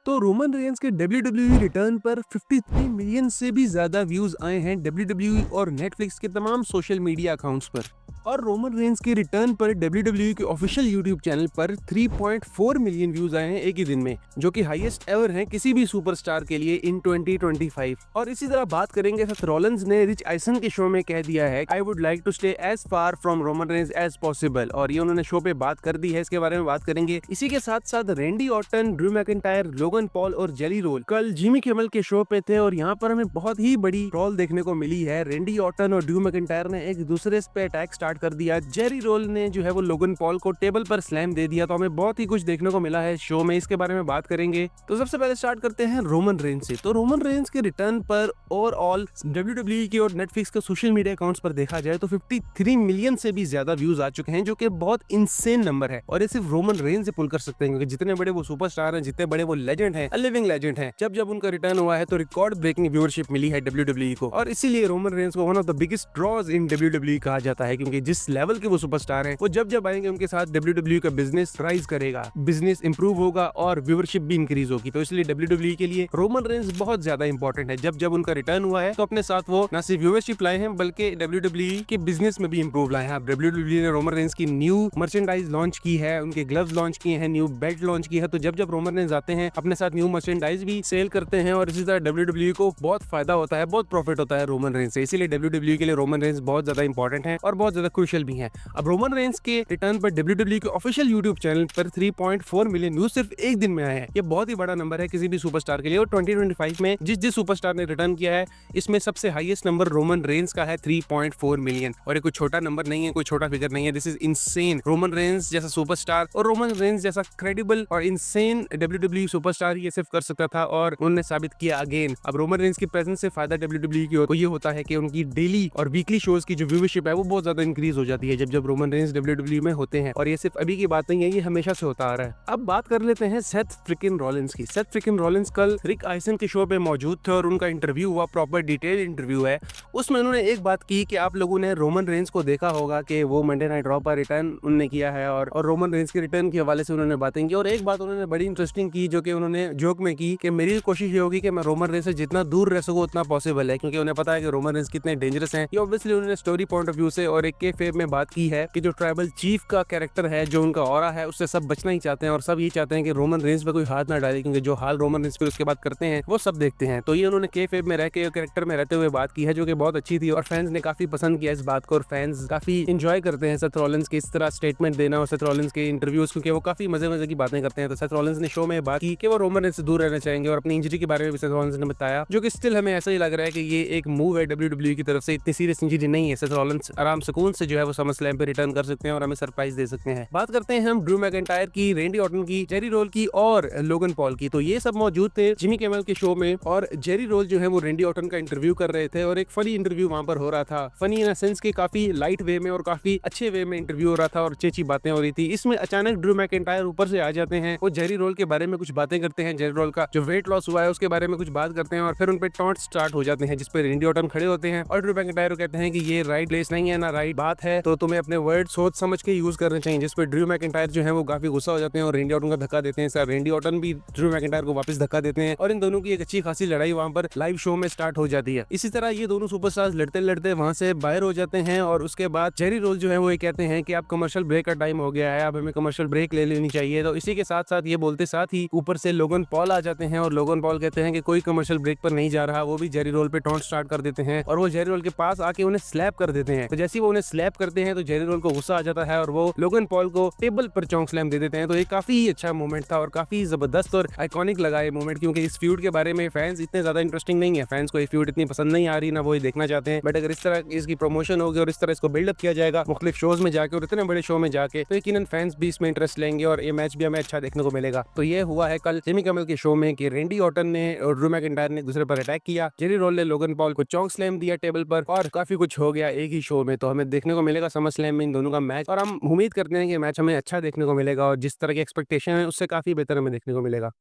तो Roman Reigns के WWE return पर 53 मिलियन से भी ज्यादा व्यूज आए हैं WWE और नेटफ्लिक्स के तमाम सोशल मीडिया अकाउंट्स पर। और रोमन रेंस के रिटर्न पर WWE के ऑफिशियल यूट्यूब चैनल पर 3.4 मिलियन व्यूज आए हैं एक ही दिन में, जो कि हाईएस्ट एवर हैं किसी भी सुपरस्टार के लिए इन 2025। और इसी तरह बात करेंगे, सेथ रॉलिंस ने रिच आइसन के शो में कह दिया है, I would like to stay as far from Roman Reigns as possible, और ये उन्होंने शो पे बात कर दी है, इसके बारे में बात करेंगे। इसी के साथ साथ Randy Orton, Drew McIntyre, Logan Paul और जेरी रोल कल जिमी किमेल के शो पे थे, और यहाँ पर हमें बहुत ही बड़ी ट्रोल देखने को मिली है। रैंडी ऑर्टन और ड्रू मैकिंटायर ने एक दूसरे पे अटैक स्टार्ट कर दिया। जेरी रोल ने जो है वो लोगन पॉल को टेबल पर स्लैम दे दिया। तो हमें बहुत ही कुछ देखने को मिला है शो में, इसके बारे में बात करेंगे। तो सबसे पहले स्टार्ट करते हैं रोमन रेंस से। तो रोमन रेंस के रिटर्न पर ओवरऑल WWE के और नेटफ्लिक्स के सोशल मीडिया अकाउंट्स पर देखा जाए तो 53 मिलियन से भी ज्यादा व्यूज आ चुके हैं, जो कि बहुत इंसेन नंबर है। और ये सिर्फ रोमन रेंस से पुल कर सकते हैं, क्योंकि जितने बड़े वो सुपरस्टार हैं, जितने बड़े वो लेजेंड हैं, लिविंग लेजेंड हैं, जब जब उनका रिटर्न हुआ है तो रिकॉर्ड ब्रेकिंग व्यूअरशिप मिली है WWE को। और इसीलिए रोमन रेंस को one of the biggest draws in WWE कहा जाता है, क्योंकि जिस लेवल के वो सुपरस्टार हैं, वो जब जब आएंगे उनके साथ WWE का बिजनेस राइज करेगा, बिजनेस इंप्रूव होगा और व्यूअरशिप भी इंक्रीज होगी। तो इसलिए WWE के लिए रोमन रेंस बहुत ज्यादा इंपॉर्टेंट है। जब जब उनका रिटर्न हुआ है तो अपने साथ वो न सिर्फ व्यूअरशिप लाए हैं, बल्कि WWE के बिजनेस में भी इंप्रूव लाए हैं। WWE ने रोमन रेंस की न्यू मर्चेंडाइज लॉन्च की है, उनके ग्लव्स लॉन्च किए हैं, न्यू बेल्ट लॉन्च की है। तो जब जब रोमन रेंस आते हैं अपने साथ न्यू मर्चेंडाइज भी सेल करते हैं, और इसी तरह WWE को बहुत फायदा होता है, बहुत प्रॉफिट होता है रोमन रेंस से। इसीलिए WWE के लिए रोमन रेंस बहुत ज्यादा इंपॉर्टेंट है और बहुत ज्यादा क्रूशियल भी है। अब रोमन रेंस के रिटर्न पर WWE के ऑफिशियल यूट्यूब चैनल पर 3.4 मिलियन व्यूज सिर्फ एक दिन में आए हैं। ये बहुत ही बड़ा नंबर है किसी भी सुपरस्टार के लिए। और 2025 में जिस सुपरस्टार ने रिटर्न किया है, इसमें सबसे हाईएस्ट नंबर रोमन रेंस का है 3.4 मिलियन। और ये कोई छोटा नंबर नहीं है, कोई छोटा फिगर नहीं है। This is insane. Roman Reigns जैसा सुपरस्टार और रोमन रेंस जैसा क्रेडिबल और इनसेन WWE सुपरस्टार ये सिर्फ कर सकता था, और उन्होंने साबित किया अगेन। अब रोमन रेंस की प्रेजेंस से फायदा WWE को ये होता है कि उनकी डेली और वीकली शोज की जो व्यूअरशिप है वो बहुत ज्यादा इंक्रीज हो जाती है जब जब रोमन रेंस WWE में होते हैं। और ये सिर्फ अभी की बात नहीं है, ये हमेशा से होता आ रहा है। अब बात कर लेते हैं सेथ फ्रिकिन रॉलिंस की। सेथ फ्रिकिन रॉलिंस कल रिक आइसन के शो पे मौजूद थे और उनका इंटरव्यू हुआ, प्रॉपर डिटेल इंटरव्यू है। उसमें उन्होंने एक बात की कि आप लोगों ने रोमन रेंस को देखा होगा कि वो मंडे नाइट रॉ पर रिटर्न उन्होंने किया है, और रोमन रेंस के रिटर्न के हवाले से उन्होंने बातें की। और एक बात उन्होंने बड़ी इंटरेस्टिंग की, जो कि उन्होंने जोक में की कि मेरी कोशिश ये होगी कि मैं रोमन रेंस से जितना दूर रह सकूं उतना पॉसिबल है, क्योंकि उन्हें पता है कि रोमन रेंस कितने डेंजरस हैं। ये ऑब्वियसली उन्होंने स्टोरी पॉइंट ऑफ व्यू से और एक केफेब में बात की है कि जो ट्राइबल चीफ का कैरेक्टर है, जो उनका ऑरा है, उससे सब बचना ही चाहते हैं, और सब ये चाहते हैं कि रोमन रेंस पे कोई हाथ ना डाले, क्योंकि जो हाल रोमन रेंस पे उसके बाद करते हैं वो सब देखते हैं। तो ये उन्होंने केफेब में रह के कैरेक्टर में रहते हुए बात की है, जो कि बहुत अच्छी थी, और फैंस ने काफी पसंद किया इस बात को, और फैंस काफी एंजॉय करते हैं सेथ रॉलिंस के इस तरह स्टेटमेंट देना और सेथ रॉलिंस के इंटरव्यूज, क्योंकि वो काफी मजे मजे की बातें करते हैं। तो सेथ रॉलिंस ने शो में बात की कि वो रोमन रेंस से दूर रहना चाहेंगे, और अपनी इंजरी के बारे में भी सेथ रॉलिंस ने बताया, जो कि स्टिल हमें ऐसा ही लग रहा है कि ये एक मूव है WWE की तरफ से। इतनी सीरियस इंजरी नहीं है, सेथ रॉलिंस आराम सुकून से जो है वो समरस्लैम पे रिटर्न कर सकते हैं और हमें सरप्राइज दे सकते हैं। बात करते हैं हम ड्रू मैकिंटायर की, रैंडी ऑर्टन की, जेरी रोल की और लोगन पॉल की। तो ये सब मौजूद थे जिमी किमेल के शो में, और जेरी रोल जो है वो रैंडी ऑर्टन का इंटरव्यू कर रहे थे, और एक फनी इंटरव्यू वहां पर हो रहा था। फनी इन सेंस के काफी लाइट वे में और काफी अच्छे वे में इंटरव्यू हो रहा था, और अच्छी बातें हो रही थी। इसमें अचानक ड्रू मैकिंटायर ऊपर से आ जाते हैं, वो जेरी रोल के बारे में कुछ बातें करते हैं, जेरी रोल का जो वेट लॉस हुआ है उसके बारे में कुछ बात करते हैं, और फिर उन पे टॉन्ट स्टार्ट हो जाते हैं, जिसपे रैंडी ऑर्टन खड़े होते हैं और ड्रू मैकिंटायर कहते हैं कि ये राइट प्लेस नहीं है ना राइट बात है, तो तुम्हें अपने वर्ड सोच समझ के यूज करने चाहिए। जिसपे ड्रू मैकिंटायर जो है वो काफी गुस्सा हो जाते हैं और रैंडी ऑर्टन का धक्का देते हैं। सर रैंडी ऑर्टन भी ड्रू मैकिंटायर को वापस धक्का देते हैं, और इन दोनों की एक अच्छी खासी लड़ाई वहां पर लाइव शो में स्टार्ट हो जाती है। इसी तरह ये दोनों सुपरस्टार्स लड़ते लड़ते वहां से बाहर हो जाते हैं, और उसके बाद जेरी रोल जो है वो ये कहते हैं कि आप कमर्शियल ब्रेक का टाइम हो गया है, अब हमें कमर्शियल ब्रेक ले लेनी चाहिए। तो इसी के साथ साथ ये बोलते साथ ही ऊपर से लोगन पॉल आ जाते हैं, और लोगन पॉल कहते हैं कि कोई कमर्शियल ब्रेक पर नहीं जा रहा। वो भी जेरी रोल पे टॉन्ट स्टार्ट कर देते हैं, और वो जेरी रोल के पास आके उन्हें स्लैप कर देते हैं। तो जैसे वो उन्हें स्लैप करते हैं तो जेरी रोल को गुस्सा आ जाता है, और वो लोगन पॉल को टेबल पर चौंक स्लैम दे देते हैं। तो ये काफी अच्छा मोमेंट था, और काफी जबरदस्त और आइकॉनिक लगा ये मोमेंट, क्योंकि इस फ्यूड के बारे में फैंस इतने ज्यादा इंटरेस्टिंग नहीं है। फैंस को ये फ्यूड इतनी पसंद नहीं आ रही, ना वो ये देखना चाहते हैं। बट अगर इस तरह इसकी प्रमोशन होगी और इस तरह इसको बिल्डअप किया जाएगा मुख्तलिफ शोज में जाके और इतने बड़े शो में जाके, तो यकीनन फैंस भी इसमें इंटरेस्ट लेंगे, और ये मैच भी हमें अच्छा देखने को मिलेगा। तो ये हुआ है कल जिमी किमेल के शो में कि रैंडी ऑर्टन ने और ड्रू मैकिंटायर ने दूसरे पर अटैक किया, जेरी रोल ने लोगन पॉल को चौंक स्लैम दिया टेबल पर, और काफी कुछ हो गया एक ही शो में। तो हमें देखने को मिलेगा समर स्लैम में इन दोनों का मैच, और हम उम्मीद करते हैं कि मैच हमें अच्छा देखने को मिलेगा, और जिस तरह की एक्सपेक्टेशन है उससे काफी बेहतर हमें देखने को मिलेगा।